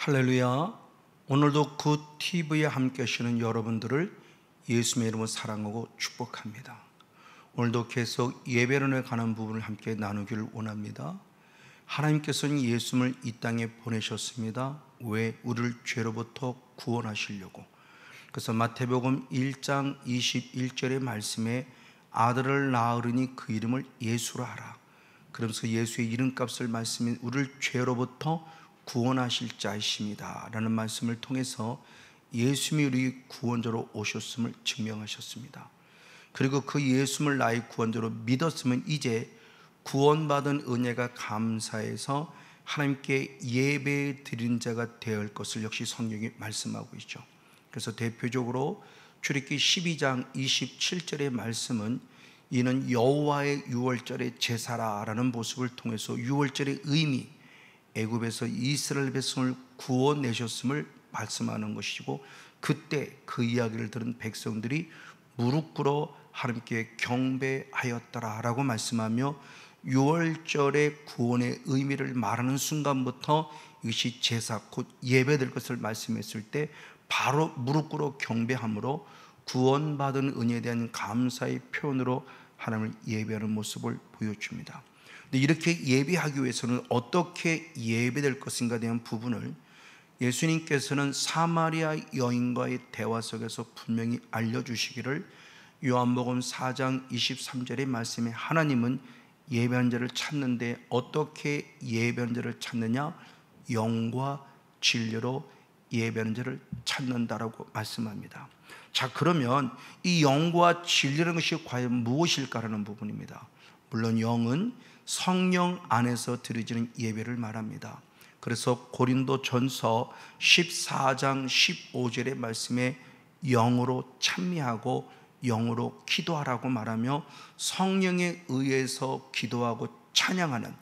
할렐루야. 오늘도 그 TV에 함께 하시는 여러분들을 예수님의 이름으로 사랑하고 축복합니다. 오늘도 계속 예배론에 관한 부분을 함께 나누기를 원합니다. 하나님께서는 예수님을 이 땅에 보내셨습니다. 왜? 우리를 죄로부터 구원하시려고. 그래서 마태복음 1장 21절의 말씀에 아들을 낳으리니 그 이름을 예수라 하라. 그러면서 예수의 이름값을 말씀해 우리를 죄로부터 구원하실 자이십니다 라는 말씀을 통해서 예수님이 우리 구원자로 오셨음을 증명하셨습니다. 그리고 그 예수님을 나의 구원자로 믿었으면 이제 구원받은 은혜가 감사해서 하나님께 예배 드리는 자가 되어야 할 것을 역시 성경이 말씀하고 있죠. 그래서 대표적으로 출애굽기 12장 27절의 말씀은 이는 여호와의 유월절의 제사라라는 모습을 통해서 유월절의 의미, 애굽에서 이스라엘 백성을 구원내셨음을 말씀하는 것이고, 그때 그 이야기를 들은 백성들이 무릎 꿇어 하나님께 경배하였더라라고 말씀하며 유월절의 구원의 의미를 말하는 순간부터 이것이 제사 곧 예배될 것을 말씀했을 때 바로 무릎 꿇어 경배함으로 구원받은 은혜에 대한 감사의 표현으로 하나님을 예배하는 모습을 보여줍니다. 이렇게 예배하기 위해서는 어떻게 예배될 것인가에 대한 부분을 예수님께서는 사마리아 여인과의 대화 속에서 분명히 알려주시기를 요한복음 4장 23절의 말씀에 하나님은 예배한 자를 찾는데 어떻게 예배한 자를 찾느냐? 영과 진리로 예배하는 자를 찾는다라고 말씀합니다. 자, 그러면 이 영과 진리라는 것이 과연 무엇일까라는 부분입니다. 물론 영은 성령 안에서 드려지는 예배를 말합니다. 그래서 고린도전서 14장 15절의 말씀에 영으로 찬미하고 영으로 기도하라고 말하며 성령에 의해서 기도하고 찬양하는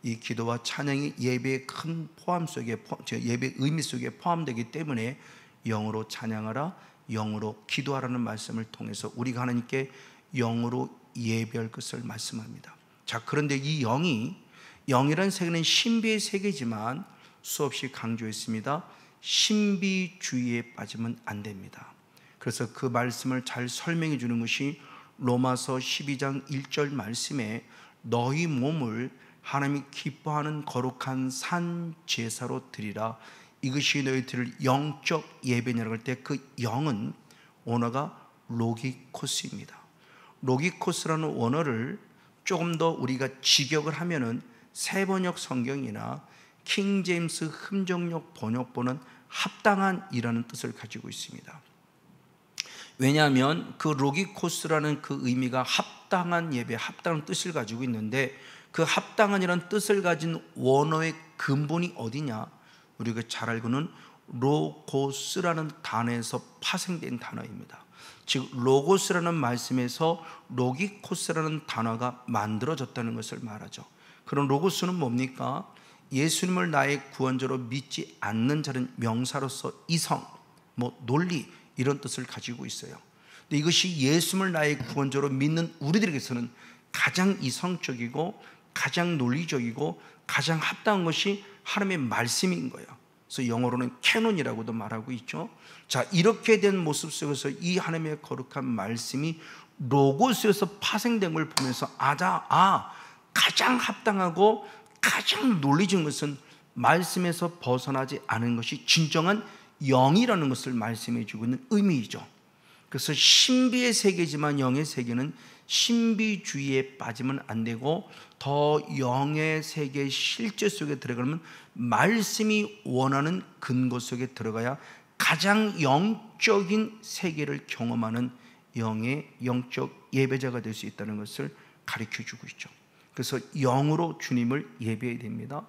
이 기도와 찬양이 예배의 큰 포함 속에, 예배의 의미 속에 포함되기 때문에 영으로 찬양하라, 영으로 기도하라는 말씀을 통해서 우리가 하나님께 영으로 예배할 것을 말씀합니다. 자, 그런데 이 영이라는 세계는 신비의 세계지만 수없이 강조했습니다. 신비주의에 빠지면 안 됩니다. 그래서 그 말씀을 잘 설명해 주는 것이 로마서 12장 1절 말씀에 너희 몸을 하나님이 기뻐하는 거룩한 산 제사로 드리라, 이것이 너희 드릴 영적 예배냐라고 할 때 그 영은 원어가 로기코스입니다. 로기코스라는 원어를 조금 더 우리가 직역을 하면은 세번역 성경이나 킹제임스 흠정역 번역본은 합당한이라는 뜻을 가지고 있습니다. 왜냐하면 그 로기코스라는 그 의미가 합당한 예배, 합당한 뜻을 가지고 있는데 그 합당한이라는 뜻을 가진 원어의 근본이 어디냐? 우리가 잘 알고는 로고스라는 단어에서 파생된 단어입니다. 즉 로고스라는 말씀에서 로기코스라는 단어가 만들어졌다는 것을 말하죠. 그럼 로고스는 뭡니까? 예수님을 나의 구원자로 믿지 않는 자는 명사로서 이성, 논리 이런 뜻을 가지고 있어요. 근데 이것이 예수님을 나의 구원자로 믿는 우리들에게서는 가장 이성적이고 가장 논리적이고 가장 합당한 것이 하나님의 말씀인 거예요. 그래서 영어로는 캐논이라고도 말하고 있죠. 자, 이렇게 된 모습 속에서 이 하나님의 거룩한 말씀이 로고스에서 파생된 걸 보면서 가장 합당하고 가장 논리적인 것은 말씀에서 벗어나지 않은 것이 진정한 영이라는 것을 말씀해 주고 있는 의미이죠. 그래서 신비의 세계지만 영의 세계는 신비주의에 빠지면 안 되고 더 영의 세계 실제 속에 들어가면 말씀이 원하는 근거 속에 들어가야 가장 영적인 세계를 경험하는 영적 예배자가 될 수 있다는 것을 가르쳐 주고 있죠. 그래서 영으로 주님을 예배해야 됩니다.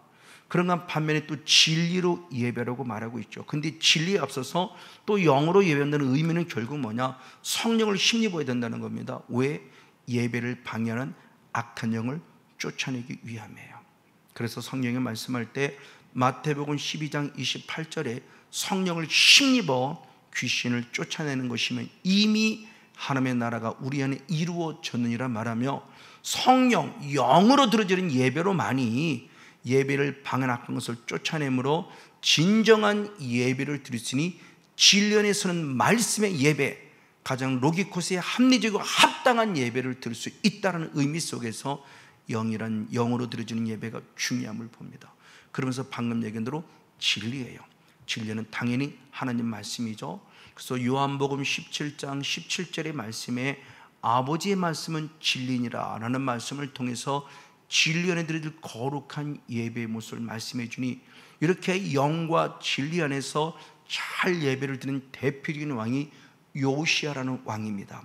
그런가 반면에 또 진리로 예배라고 말하고 있죠. 근데 진리에 앞서서 또 영으로 예배한다는 의미는 결국 뭐냐? 성령을 힘입어야 된다는 겁니다. 왜? 예배를 방해하는 악한 영을 쫓아내기 위함이에요. 그래서 성령이 말씀할 때 마태복음 12장 28절에 성령을 힘입어 귀신을 쫓아내는 것이면 이미 하나님의 나라가 우리 안에 이루어졌느니라 말하며 성령, 영으로 드려지는 예배로만이 예배를 방해하는 것을 쫓아내므로 진정한 예배를 드렸으니 진리 안에서는 말씀의 예배, 가장 로기코스의 합리적이고 합당한 예배를 드릴 수 있다는 의미 속에서 영으로 드려지는 예배가 중요함을 봅니다. 그러면서 방금 얘기한 대로 진리예요. 진리는 당연히 하나님 말씀이죠. 그래서 요한복음 17장 17절의 말씀에 아버지의 말씀은 진리니라 라는 말씀을 통해서 진리 안에 드릴 거룩한 예배의 모습을 말씀해 주니, 이렇게 영과 진리 안에서 잘 예배를 드리는 대표적인 왕이 요시야라는 왕입니다.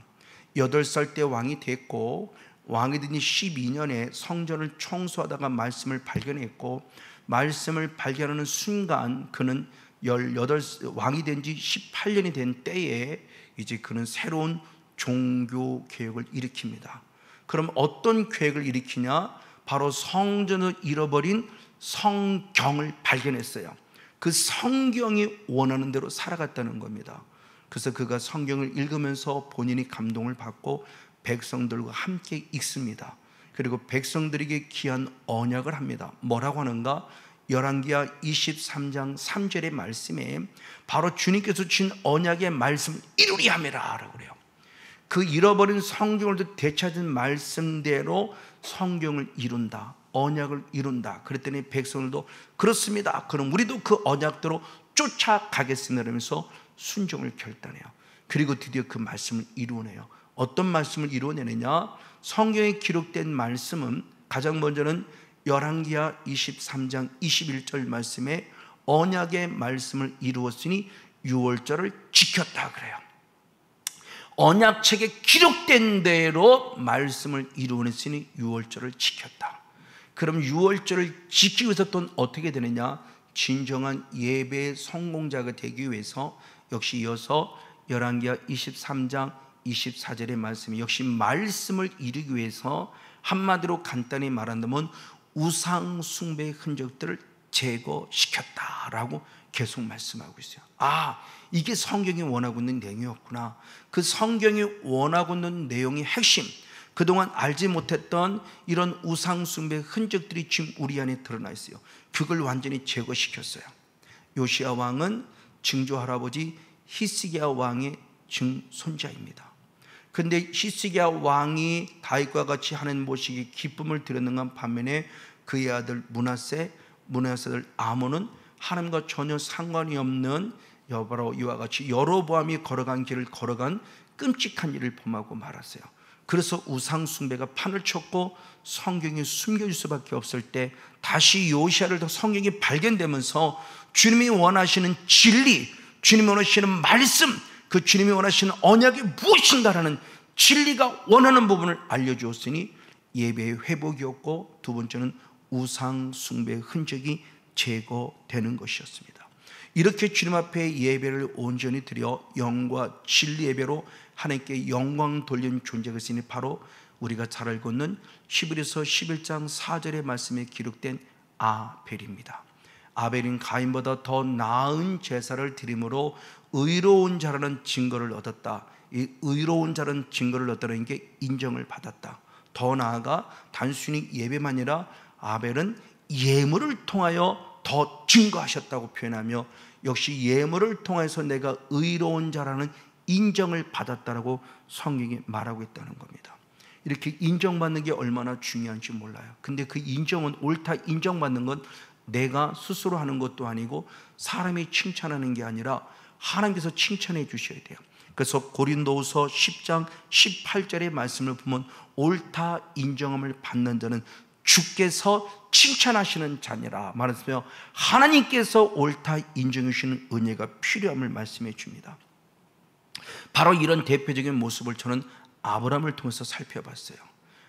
8살 때 왕이 됐고, 왕이 된 지 12년에 성전을 청소하다가 말씀을 발견했고, 말씀을 발견하는 순간 그는 왕이 된 지 18년이 된 때에 이제 그는 새로운 종교 개혁을 일으킵니다. 그럼 어떤 계획을 일으키냐? 바로 성전을 잃어버린 성경을 발견했어요. 그 성경이 원하는 대로 살아갔다는 겁니다. 그래서 그가 성경을 읽으면서 본인이 감동을 받고 백성들과 함께 읽습니다. 그리고 백성들에게 귀한 언약을 합니다. 뭐라고 하는가? 열왕기하 23장 3절의 말씀에 바로 주님께서 주신 언약의 말씀을 이루리 함이라 라고 그래요. 그 잃어버린 성경을 되찾은 말씀대로 성경을 이룬다, 언약을 이룬다. 그랬더니 백성들도 그렇습니다, 그럼 우리도 그 언약대로 쫓아가겠습니다 이러면서 순종을 결단해요. 그리고 드디어 그 말씀을 이루어내요. 어떤 말씀을 이루어내느냐? 성경에 기록된 말씀은 가장 먼저는 열왕기하 23장 21절 말씀에 언약의 말씀을 이루었으니 유월절을 지켰다 그래요. 언약책에 기록된 대로 말씀을 이루어냈으니 유월절을 지켰다. 그럼 유월절을 지키기 위해서 또 어떻게 되느냐? 진정한 예배의 성공자가 되기 위해서 역시 이어서 열왕기하 23장 24절의 말씀이 역시 말씀을 이루기 위해서 한마디로 간단히 말한다면 우상 숭배의 흔적들을 제거시켰다라고 계속 말씀하고 있어요. 아, 이게 성경이 원하고 있는 내용이었구나. 그 성경이 원하고 있는 내용의 핵심, 그동안 알지 못했던 이런 우상 숭배의 흔적들이 지금 우리 안에 드러나 있어요. 그걸 완전히 제거시켰어요. 요시야 왕은 증조 할아버지 히스기야 왕의 증손자입니다. 근데 히스기야 왕이 다윗과 같이 하나님 보시기에 기쁨을 드렸는가 반면에 그의 아들 므낫세 아들 아몬은 하나님과 전혀 상관이 없는 바로 이와 같이 여로보암이 걸어간 길을 걸어간 끔찍한 일을 범하고 말았어요. 그래서 우상 숭배가 판을 쳤고 성경이 숨겨질 수밖에 없을 때 다시 요시야를 더 성경이 발견되면서 주님이 원하시는 진리, 주님이 원하시는 말씀, 그 주님이 원하시는 언약이 무엇인가라는 진리가 원하는 부분을 알려주었으니 예배의 회복이었고, 두 번째는 우상 숭배의 흔적이 제거되는 것이었습니다. 이렇게 주님 앞에 예배를 온전히 드려 영과 진리 예배로 하나님께 영광 돌리는 존재가 있으니 바로 우리가 잘 알고 있는 히브리서 11장 4절의 말씀에 기록된 아벨입니다. 아벨은 가인보다 더 나은 제사를 드림으로 의로운 자라는 증거를 얻었다. 이 의로운 자라는 증거를 얻다는 게 인정을 받았다. 더 나아가 단순히 예배만 아니라 아벨은 예물을 통하여 더 증거하셨다고 표현하며 역시 예물을 통해서 내가 의로운 자라는 인정을 받았다라고 성경이 말하고 있다는 겁니다. 이렇게 인정받는 게 얼마나 중요한지 몰라요. 근데 그 인정은, 옳다 인정받는 건 내가 스스로 하는 것도 아니고 사람이 칭찬하는 게 아니라 하나님께서 칭찬해 주셔야 돼요. 그래서 고린도후서 10장 18절의 말씀을 보면 옳다 인정함을 받는 자는 주께서 칭찬하시는 자니라 말했으며 하나님께서 옳다 인정해 주시는 은혜가 필요함을 말씀해 줍니다. 바로 이런 대표적인 모습을 저는 아브라함을 통해서 살펴봤어요.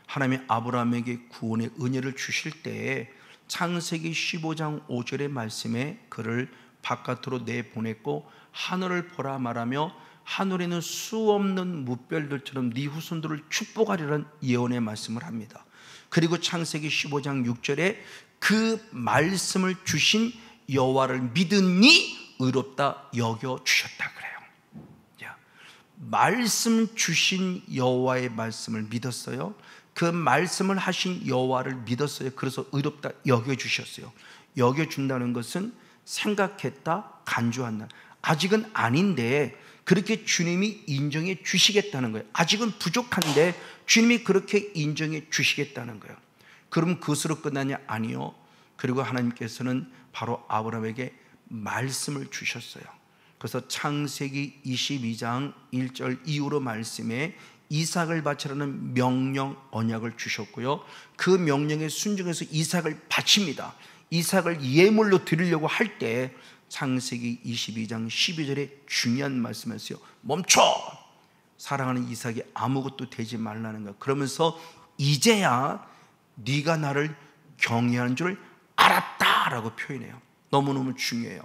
하나님이 아브라함에게 구원의 은혜를 주실 때에 창세기 15장 5절의 말씀에 그를 바깥으로 내보냈고 하늘을 보라 말하며 하늘에는 수없는 무별들처럼 네 후손들을 축복하리라는 예언의 말씀을 합니다. 그리고 창세기 15장 6절에 그 말씀을 주신 여호와를 믿으니 의롭다 여겨 주셨다 그래요. 말씀 주신 여호와의 말씀을 믿었어요. 그 말씀을 하신 여호와를 믿었어요. 그래서 의롭다 여겨주셨어요. 여겨준다는 것은 생각했다, 간주한다. 아직은 아닌데 그렇게 주님이 인정해 주시겠다는 거예요. 아직은 부족한데 주님이 그렇게 인정해 주시겠다는 거예요. 그럼 그것으로 끝나냐? 아니요. 그리고 하나님께서는 바로 아브라함에게 말씀을 주셨어요. 그래서 창세기 22장 1절 이후로 말씀에 이삭을 바치라는 명령 언약을 주셨고요. 그 명령에 순종해서 이삭을 바칩니다. 이삭을 예물로 드리려고 할 때 창세기 22장 12절에 중요한 말씀이었어요. 멈춰! 사랑하는 이삭이 아무것도 되지 말라는 거야. 그러면서 이제야 네가 나를 경외하는 줄 알았다라고 표현해요. 너무너무 중요해요.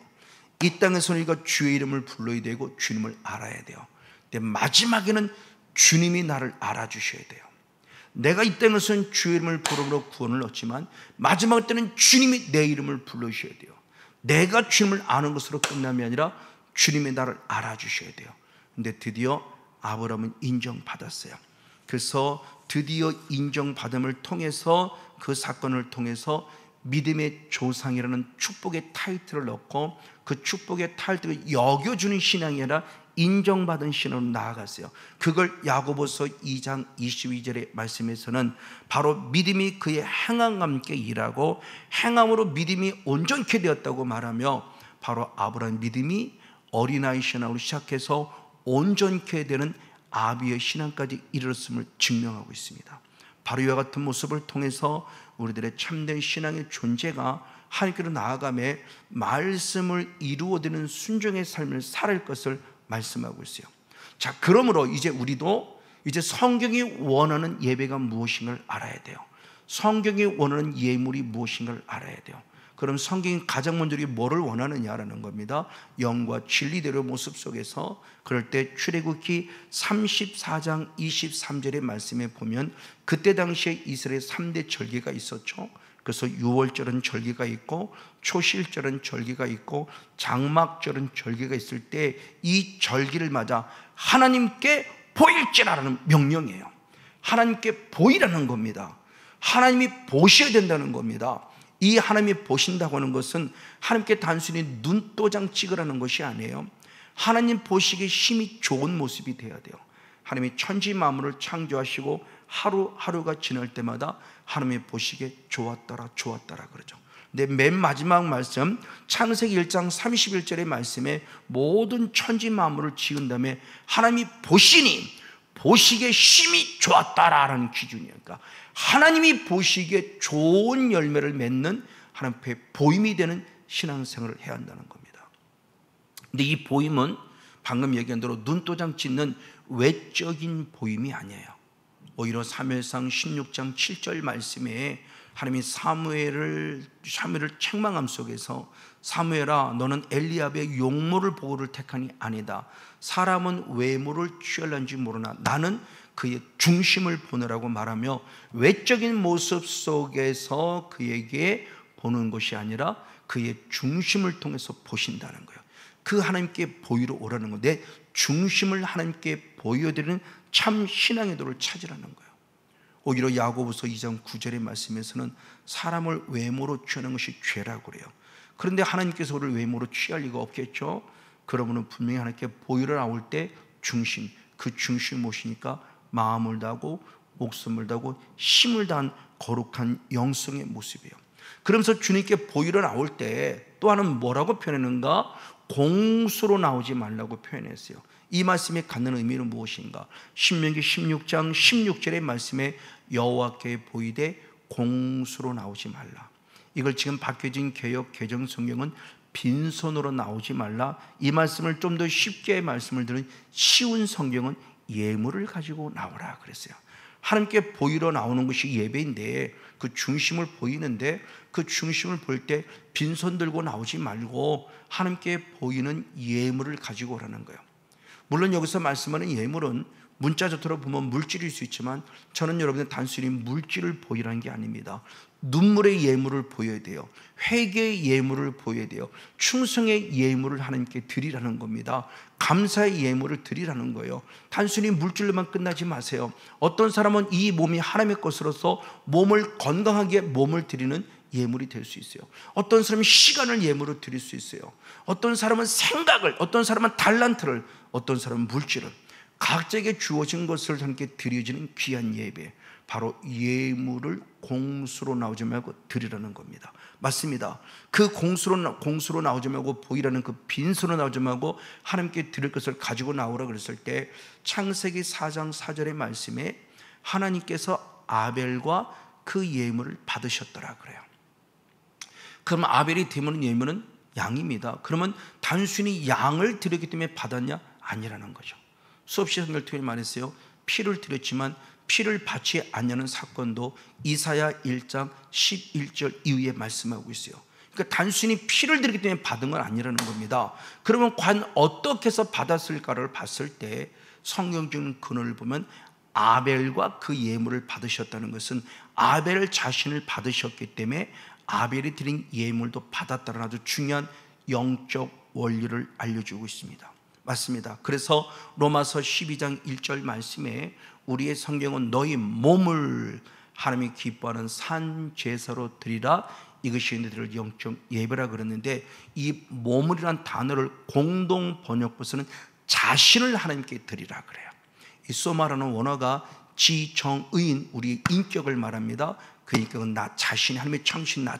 이 땅에서 우리가 주의 이름을 불러야 되고 주님을 알아야 돼요. 근데 마지막에는 주님이 나를 알아주셔야 돼요. 내가 이 땅에서는 주의 이름을 부름으로 구원을 얻지만 마지막 때는 주님이 내 이름을 불러주셔야 돼요. 내가 주님을 아는 것으로 끝남이 아니라 주님이 나를 알아주셔야 돼요. 근데 드디어 아브라함은 인정받았어요. 그래서 드디어 인정받음을 통해서 그 사건을 통해서 믿음의 조상이라는 축복의 타이틀을 얻고 그 축복의 타이틀을 여겨주는 신앙이 아니라 인정받은 신앙으로 나아갔어요. 그걸 야고보서 2장 22절의 말씀에서는 바로 믿음이 그의 행함과 함께 일하고 행함으로 믿음이 온전케 되었다고 말하며 바로 아브라함 믿음이 어린아이 신앙으로 시작해서 온전케 되는 아비의 신앙까지 이르렀음을 증명하고 있습니다. 바로 이와 같은 모습을 통해서 우리들의 참된 신앙의 존재가 하나님께로 나아가며 말씀을 이루어드리는 순종의 삶을 살아갈 것을 말씀하고 있어요. 자, 그러므로 이제 우리도 이제 성경이 원하는 예배가 무엇인가를 알아야 돼요. 성경이 원하는 예물이 무엇인가를 알아야 돼요. 그럼 성경이 가장 먼저 뭐를 원하느냐라는 겁니다. 영과 진리대로 모습 속에서 그럴 때 출애굽기 34장 23절의 말씀에 보면 그때 당시에 이스라엘 3대 절기가 있었죠. 그래서 유월절은 절기가 있고 초실절은 절기가 있고 장막절은 절기가 있을 때 이 절기를 맞아 하나님께 보일지라는 명령이에요. 하나님께 보이라는 겁니다. 하나님이 보셔야 된다는 겁니다. 이 하나님이 보신다고 하는 것은 하나님께 단순히 눈도장 찍으라는 것이 아니에요. 하나님 보시기에 힘이 좋은 모습이 돼야 돼요. 하나님이 천지 만물을 창조하시고 하루하루가 지날 때마다 하나님이 보시기에 좋았더라 그러죠. 근데 맨 마지막 말씀 창세기 1장 31절의 말씀에 모든 천지 만물을 지은 다음에 하나님이 보시기에 힘이 좋았다라는 기준이니까 하나님이 보시기에 좋은 열매를 맺는 하나님 앞에 보임이 되는 신앙생활을 해야 한다는 겁니다. 근데 이 보임은 방금 얘기한 대로 눈도장 찍는 외적인 보임이 아니에요. 오히려 사무엘상 16장 7절 말씀에 하나님이 사무엘을 책망함 속에서 사무엘아 너는 엘리압의 용모를 보고를 택하니 아니다. 사람은 외모를 취할는지 모르나 나는 그의 중심을 보느라고 말하며 외적인 모습 속에서 그에게 보는 것이 아니라 그의 중심을 통해서 보신다는 거예요. 그 하나님께 보이러 오라는 거. 내 중심을 하나님께 보여드리는 참 신앙의 도를 찾으라는 거예요. 오히려 야고보서 2장 9절의 말씀에서는 사람을 외모로 취하는 것이 죄라고 그래요. 그런데 하나님께서 우리를 외모로 취할 리가 없겠죠. 그러므로 분명히 하나님께 보이러 나올 때 중심, 그 중심을 모시니까 마음을 다하고 목숨을 다하고 힘을 다한 거룩한 영성의 모습이에요. 그러면서 주님께 보이러 나올 때 또 하나는 뭐라고 표현했는가? 공수로 나오지 말라고 표현했어요. 이 말씀이 갖는 의미는 무엇인가? 신명기 16장 16절의 말씀에 여호와께 보이되 공수로 나오지 말라. 이걸 지금 바뀌어진 개역 개정 성경은 빈손으로 나오지 말라. 이 말씀을 좀 더 쉽게 말씀을 드린 쉬운 성경은 예물을 가지고 나오라 그랬어요. 하나님께 보이러 나오는 것이 예배인데 그 중심을 보이는데 그 중심을 볼 때 빈손 들고 나오지 말고 하나님께 보이는 예물을 가지고 오라는 거예요. 물론 여기서 말씀하는 예물은 문자적으로 보면 물질일 수 있지만 저는 여러분들 단순히 물질을 보이라는 게 아닙니다. 눈물의 예물을 보여야 돼요. 회개의 예물을 보여야 돼요. 충성의 예물을 하나님께 드리라는 겁니다. 감사의 예물을 드리라는 거예요. 단순히 물질로만 끝나지 마세요. 어떤 사람은 이 몸이 하나님의 것으로서 몸을 건강하게 몸을 드리는 예물이 될 수 있어요. 어떤 사람은 시간을 예물로 드릴 수 있어요. 어떤 사람은 생각을, 어떤 사람은 달란트를, 어떤 사람은 물질을, 각자에게 주어진 것을 함께 드려지는 귀한 예배, 바로 예물을 공수로 나오지 말고 드리라는 겁니다. 맞습니다. 그 공수로 나오지 말고 보이라는 그 빈수로 나오지 말고 하나님께 드릴 것을 가지고 나오라 그랬을 때, 창세기 4장 4절의 말씀에 하나님께서 아벨과 그 예물을 받으셨더라 그래요. 그럼 아벨이 드리는 예물은 양입니다. 그러면 단순히 양을 드렸기 때문에 받았냐? 아니라는 거죠. 수업 시간을 통해 말했어요. 피를 드렸지만 피를 바치 않냐는 사건도 이사야 1장 11절 이후에 말씀하고 있어요. 그러니까 단순히 피를 드리기 때문에 받은 건 아니라는 겁니다. 그러면 과연 어떻게 해서 받았을까를 봤을 때 성경적인 근원을 보면 아벨과 그 예물을 받으셨다는 것은 아벨 자신을 받으셨기 때문에 아벨이 드린 예물도 받았다는 아주 중요한 영적 원리를 알려주고 있습니다. 맞습니다. 그래서 로마서 12장 1절 말씀에 우리의 성경은 너희 몸을 하나님이 기뻐하는 산 제사로 드리라, 이것이 너희들 영적 예배라 그랬는데, 이 몸이라는 단어를 공동 번역부서는 자신을 하나님께 드리라 그래요. 이 소마라는 원어가 지정의인, 우리의 인격을 말합니다. 그 인격은 나 자신, 하나님의 창신 나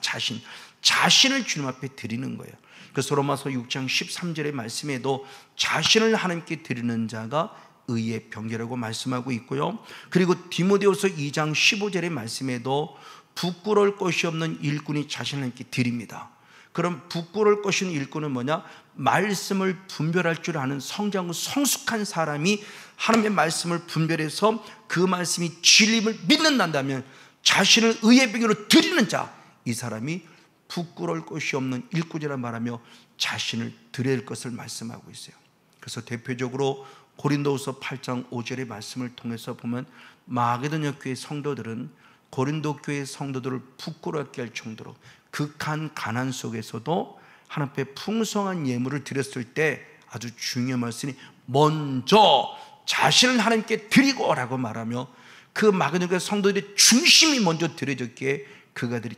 자신을 주님 앞에 드리는 거예요. 그래서 로마서 6장 13절의 말씀에도 자신을 하나님께 드리는 자가 의의 병기라고 말씀하고 있고요. 그리고 디모데후서 2장 15절의 말씀에도 부끄러울 것이 없는 일꾼이 자신을 하나님께 드립니다. 그럼 부끄러울 것이 없는 일꾼은 뭐냐? 말씀을 분별할 줄 아는 성숙한 사람이 하나님의 말씀을 분별해서 그 말씀이 진리임을 믿는다면 자신을 의의 병기로 드리는 자, 이 사람이 부끄러울 것이 없는 일꾼이라 말하며 자신을 드려야 할 것을 말씀하고 있어요. 그래서 대표적으로 고린도후서 8장 5절의 말씀을 통해서 보면 마게도냐 교회 성도들은 고린도 교회 성도들을 부끄럽게 할 정도로 극한 가난 속에서도 하나님 앞에 풍성한 예물을 드렸을 때 아주 중요한 말씀이 먼저 자신을 하나님께 드리고 라고 말하며, 그 마게도냐 교회 성도들의 중심이 먼저 드려졌기에 그가들이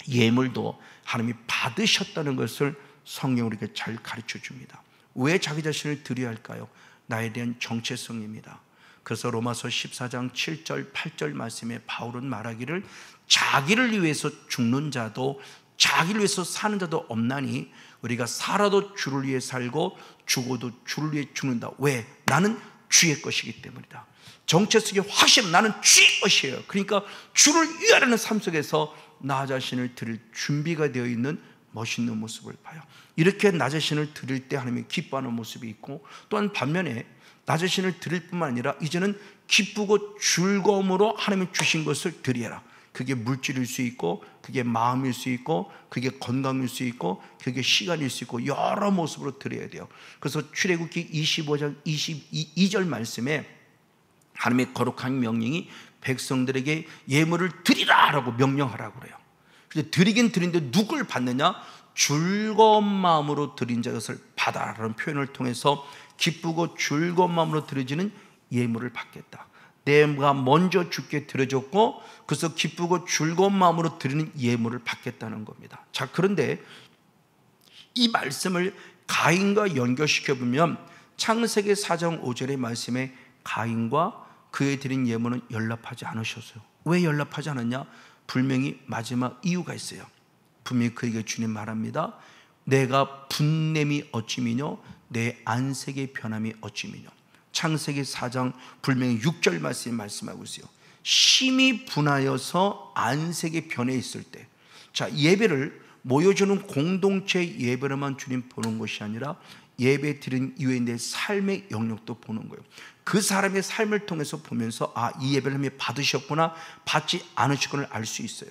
예물도 하나님이 받으셨다는 것을 성경이 우리에게 잘 가르쳐 줍니다. 왜 자기 자신을 드려야 할까요? 나에 대한 정체성입니다. 그래서 로마서 14장 7절 8절 말씀에 바울은 말하기를 자기를 위해서 죽는 자도 자기를 위해서 사는 자도 없나니 우리가 살아도 주를 위해 살고 죽어도 주를 위해 죽는다. 왜? 나는 주의 것이기 때문이다. 정체성이 확실히 나는 주의 것이에요. 그러니까 주를 위하려는 삶 속에서 나 자신을 드릴 준비가 되어 있는 멋있는 모습을 봐요. 이렇게 나 자신을 드릴 때 하나님이 기뻐하는 모습이 있고, 또한 반면에 나 자신을 드릴 뿐만 아니라 이제는 기쁘고 즐거움으로 하나님이 주신 것을 드려라. 그게 물질일 수 있고, 그게 마음일 수 있고, 그게 건강일 수 있고, 그게 시간일 수 있고, 여러 모습으로 드려야 돼요. 그래서 출애굽기 25장 22절 말씀에 하나님의 거룩한 명령이 백성들에게 예물을 드리라라고 명령하라고 그래요. 근데 드리긴 드리는데 누굴 받느냐? 즐거운 마음으로 드린 자것을 받아라는 표현을 통해서 기쁘고 즐거운 마음으로 드려지는 예물을 받겠다. 내가 먼저 주께 드려줬고 그래서 기쁘고 즐거운 마음으로 드리는 예물을 받겠다는 겁니다. 자, 그런데 이 말씀을 가인과 연결시켜 보면 창세기 4장 5절의 말씀에 가인과 그의 드린 예물은 연락하지 않으셨어요. 왜 연락하지 않았냐? 분명히 마지막 이유가 있어요. 분명히 그에게 주님 말합니다. 내가 분냄이 어찌미뇨 내 안색의 변함이 어찌미뇨. 창세기 4장 분명히 6절 말씀에 말씀하고 있어요. 심히 분하여서 안색의 변해 있을 때, 자, 예배를 모여주는 공동체 예배로만 주님 보는 것이 아니라 예배 드린 이후에 내 삶의 영역도 보는 거예요. 그 사람의 삶을 통해서 보면서 이 예배를 하며 받으셨구나, 받지 않으셨구나 알 수 있어요.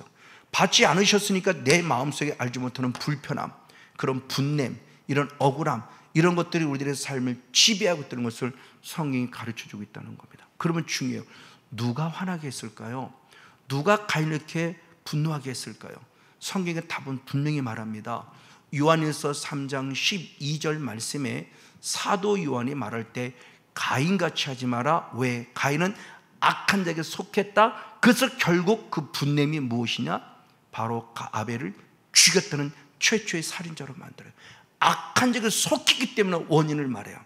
받지 않으셨으니까 내 마음속에 알지 못하는 불편함, 그런 분냄, 이런 억울함, 이런 것들이 우리들의 삶을 지배하고 있다는 것을 성경이 가르쳐주고 있다는 겁니다. 그러면 중요해요. 누가 화나게 했을까요? 누가 가인을 이렇게 분노하게 했을까요? 성경의 답은 분명히 말합니다. 요한일서 3장 12절 말씀에 사도 요한이 말할 때 가인같이 하지 마라. 왜? 가인은 악한 자에게 속했다. 그래서 결국 그 분냄이 무엇이냐? 바로 아벨을 죽였다는 최초의 살인자로 만들어요. 악한 자에게 속했기 때문에 원인을 말해요.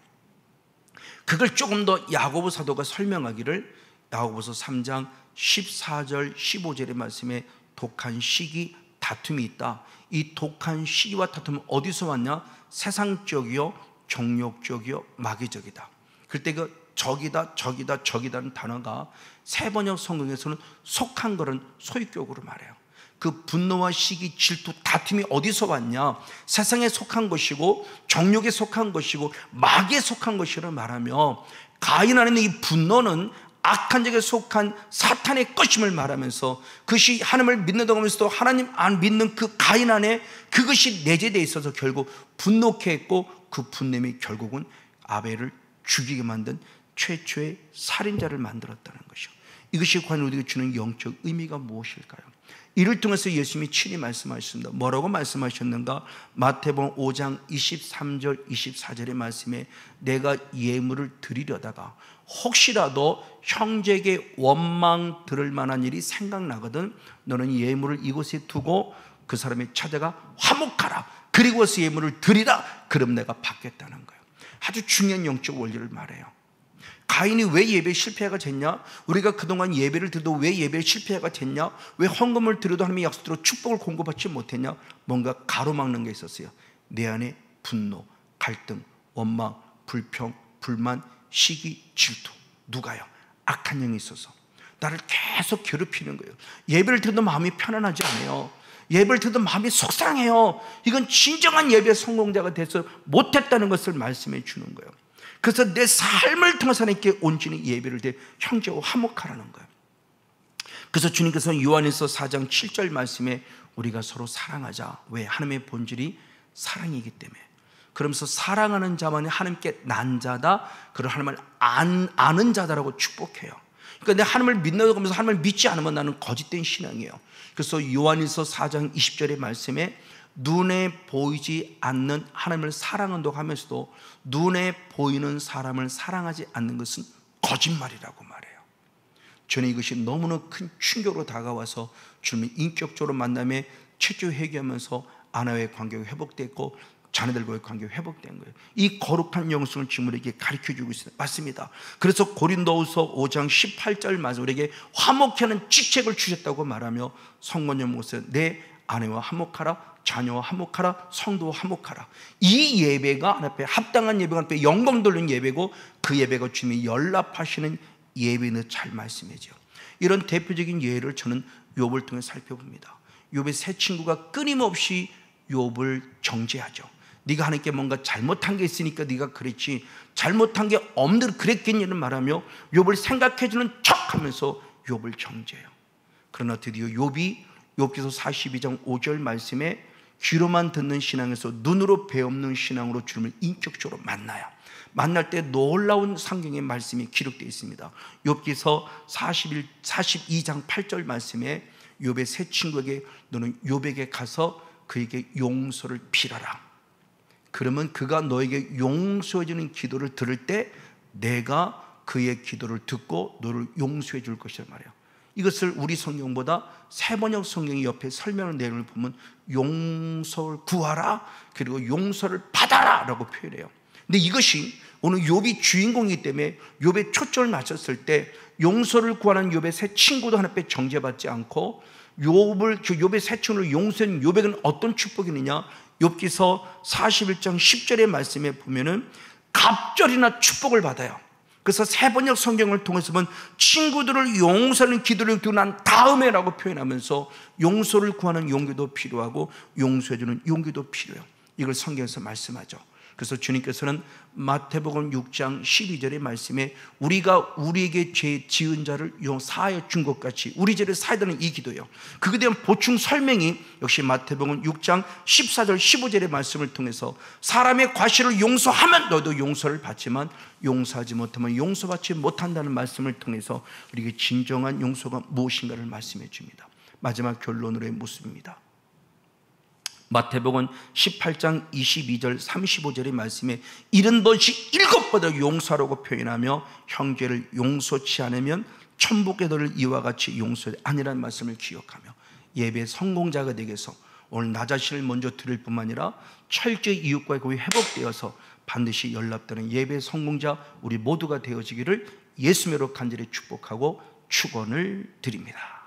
그걸 조금 더 야고보 사도가 설명하기를 야고보서 3장 14절 15절의 말씀에 독한 시기 다툼이 있다. 이 독한 시기와 다툼은 어디서 왔냐? 세상적이요, 정욕적이요, 마귀적이다. 그때 그 적이다는 단어가 세번역 성경에서는 속한 거는 소유격으로 말해요. 그 분노와 시기, 질투, 다툼이 어디서 왔냐? 세상에 속한 것이고 정욕에 속한 것이고 마귀에 속한 것이라 말하며, 가인 안에 있는 이 분노는 악한 자에게 속한 사탄의 것임을 말하면서, 그것이 하나님을 믿는다고 하면서도 하나님 안 믿는 그 가인 안에 그것이 내재되어 있어서 결국 분노케 했고, 그 분냄이 결국은 아벨을 죽이게 만든 최초의 살인자를 만들었다는 것이죠. 이것이 과연 우리에게 주는 영적 의미가 무엇일까요? 이를 통해서 예수님이 친히 말씀하셨습니다. 뭐라고 말씀하셨는가? 마태복음 5장 23절 24절의 말씀에 내가 예물을 드리려다가 혹시라도 형제에게 원망 들을 만한 일이 생각나거든 너는 예물을 이곳에 두고 그 사람이 찾아가 화목하라. 그리고서 예물을 드리라. 그럼 내가 받겠다는 거예요. 아주 중요한 영적 원리를 말해요. 가인이 왜 예배에 실패가 됐냐? 우리가 그동안 예배를 드려도 왜 예배에 실패가 됐냐? 왜 헌금을 드려도 하나님의 약속대로 축복을 공급받지 못했냐? 뭔가 가로막는 게 있었어요. 내 안에 분노, 갈등, 원망, 불평, 불만, 시기, 질투. 누가요? 악한 영이 있어서 나를 계속 괴롭히는 거예요. 예배를 드려도 마음이 편안하지 않아요. 예배를 드려도 마음이 속상해요. 이건 진정한 예배 성공자가 돼서 못했다는 것을 말씀해 주는 거예요. 그래서 내 삶을 통해서 하나님께 온전히 예배를 드려 형제와 화목하라는 거예요. 그래서 주님께서는 요한일서 4장 7절 말씀에 우리가 서로 사랑하자. 왜? 하나님의 본질이 사랑이기 때문에. 그러면서 사랑하는 자만이 하나님께 난 자다. 그리고 하나님을 아는 자다라고 축복해요. 그러니까 내가 하나님을 믿는다고 하면서 하나님을 믿지 않으면 나는 거짓된 신앙이에요. 그래서 요한일서 4장 20절의 말씀에 눈에 보이지 않는 하나님을 사랑한다고 하면서도 눈에 보이는 사람을 사랑하지 않는 것은 거짓말이라고 말해요. 저는 이것이 너무나 큰 충격으로 다가와서 주님을 인격적으로 만남에 최초 회개하면서 아내와의 관계가 회복됐고 자녀들과의 관계가 회복된 거예요. 이 거룩한 영성을 지금 우리에게 가르쳐주고 있습니다. 맞습니다. 그래서 고린도후서 5장 18절 말씀 우리에게 화목하는 직책을 주셨다고 말하며 성모님 모습 내 아내와 화목하라, 자녀와 화목하라, 성도와 화목하라. 이 예배가 하나님 앞에 합당한 예배가 하나님 앞에 영광 돌리는 예배고, 그 예배가 주님이 연락하시는 예배는 잘 말씀이죠. 이런 대표적인 예를 저는 욥을 통해 살펴봅니다. 욥의 세 친구가 끊임없이 욥을 정죄하죠. 네가 하나님께 뭔가 잘못한 게 있으니까 네가 그랬지, 잘못한 게 없는 그랬겠니를 말하며 욥을 생각해주는 척하면서 욥을 정죄해요. 그러나 드디어 욥이 욥기서 42장 5절 말씀에 귀로만 듣는 신앙에서 눈으로 배없는 신앙으로 주님을 인격적으로 만나요. 만날 때 놀라운 성경의 말씀이 기록되어 있습니다. 욥기서 42장 8절 말씀에 욥의 세 친구에게 너는 욥에게 가서 그에게 용서를 빌어라. 그러면 그가 너에게 용서해 주는 기도를 들을 때 내가 그의 기도를 듣고 너를 용서해 줄 것이란 말이에요. 이것을 우리 성경보다 세번역 성경이 옆에 설명하는 내용을 보면 용서를 구하라 그리고 용서를 받아라 라고 표현해요. 근데 이것이 오늘 욥이 주인공이기 때문에 욥의 초점을 맞췄을 때 용서를 구하는 욥의 세 친구도 하나 앞에 정죄받지 않고 욥의 세 친구를 용서한 욥에게는 어떤 축복이 있느냐? 욥기서 41장 10절의 말씀에 보면은 갑절이나 축복을 받아요. 그래서 세번역 성경을 통해서 보면 친구들을 용서하는 기도를 드리고 난 다음에라고 표현하면서 용서를 구하는 용기도 필요하고 용서해주는 용기도 필요해요. 이걸 성경에서 말씀하죠. 그래서 주님께서는 마태복음 6장 12절의 말씀에 우리가 우리에게 죄 지은 자를 사하여 준 것 같이 우리 죄를 사하다는 이 기도예요. 그에 대한 보충 설명이 역시 마태복음 6장 14절 15절의 말씀을 통해서 사람의 과실을 용서하면 너도 용서를 받지만 용서하지 못하면 용서받지 못한다는 말씀을 통해서 우리에게 진정한 용서가 무엇인가를 말씀해 줍니다. 마지막 결론으로의 모습입니다. 마태복음 18장 22절 35절의 말씀에 70번씩 7번을 용서하라고 표현하며 형제를 용서치 않으면 천국의 너를 이와 같이 용서하지 아니라는 말씀을 기억하며 예배 성공자가 되기 위해서 오늘 나 자신을 먼저 드릴 뿐만 아니라 철저히 이웃과의 관계가 회복되어서 반드시 연락되는 예배 성공자 우리 모두가 되어지기를 예수님으로 간절히 축복하고 축원을 드립니다.